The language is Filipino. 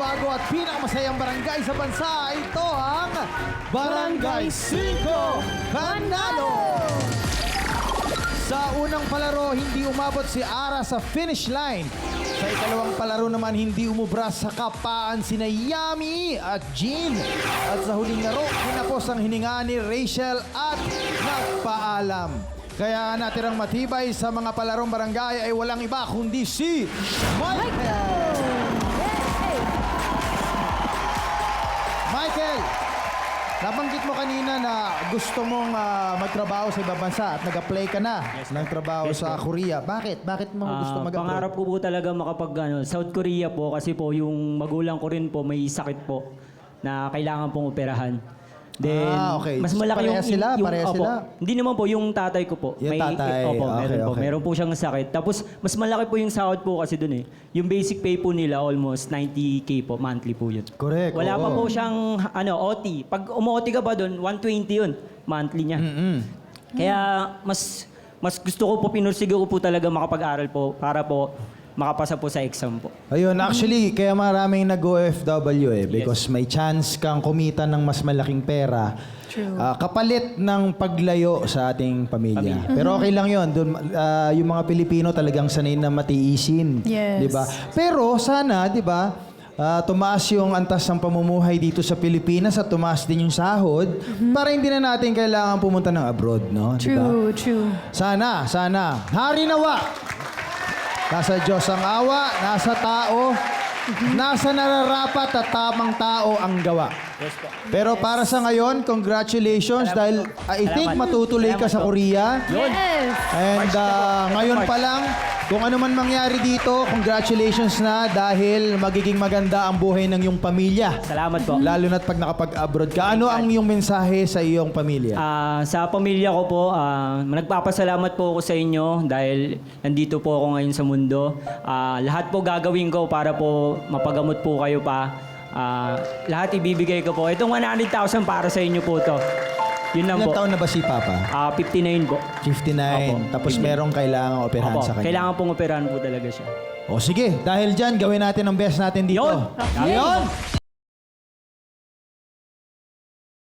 pinakabago at pinakamasayang barangay sa bansa. Ito ang Barangay 5 Panalo! Sa unang palaro, hindi umabot si Ara sa finish line. Sa ikalawang palaro naman, hindi umubra sa kapaan sina Yami at Jean. At sa huling laro, kinapos ang hininga ni Rachel at nagpaalam. Kaya natirang matibay sa mga palarong barangay ay walang iba kundi si Michael! Michael! Nabanggit mo kanina na gusto mong magtrabaho sa ibang bansa at nag-apply ka na ng trabaho sa Korea. Bakit? Bakit mo gusto mag-apply? Pangarap ko po talaga makapag South Korea po kasi po yung magulang ko rin po may sakit po na kailangan pong operahan. Then, okay. mas malaki Pareha sila? Pareha opo. sila? Hindi naman po, yung tatay ko po. Yung tatay, Opo, okay, meron po. okay. Meron po siyang sakit. Tapos, mas malaki po yung sahod po kasi dun eh. Yung basic pay po nila, almost 90K po, monthly po yun. Correct. Wala pa oo. po siyang OT. Pag umu-OT ka ba dun, 120 yun, monthly niya. Kaya, mas gusto ko po, pinursigo ko po talaga makapag-aral po para po makapasa po sa exam po. Ayun, actually, kaya maraming nag-OFW because may chance kang kumita ng mas malaking pera. True. Kapalit ng paglayo sa ating pamilya. Pero okay lang yun. Doon, yung mga Pilipino talagang sanay na matiisin. Yes. Diba? Pero sana, di ba, tumaas yung antas ng pamumuhay dito sa Pilipinas at tumaas din yung sahod para hindi na natin kailangan pumunta ng abroad, no? Diba? True. Sana. Hari nawa! Nasa Diyos ang awa, nasa tao, nasa nararapat at tamang tao ang gawa. Pero para sa ngayon, congratulations dahil I think matutuloy ka sa Korea. Yes. And ngayon pa lang, kung ano man mangyari dito, congratulations na dahil magiging maganda ang buhay ng iyong pamilya. Salamat po. Lalo na't pag nakapag-abroad ka. Ano ang iyong mensahe sa iyong pamilya? Sa pamilya ko po, nagpapasalamat po ako sa inyo dahil nandito po ako ngayon sa mundo. Lahat po gagawin ko para po mapagamot po kayo pa. Lahat ibibigay ko po. Itong 100,000 para sa inyo po to. Yun lang Ilang po. taon na ba si Papa? 59 po. 59. Opo. Tapos merong kailangang operahan Opo, sa kanya. kailangan pong operahan po talaga siya. O sige, dahil dyan, gawin natin ang best natin dito. Yun! Yun!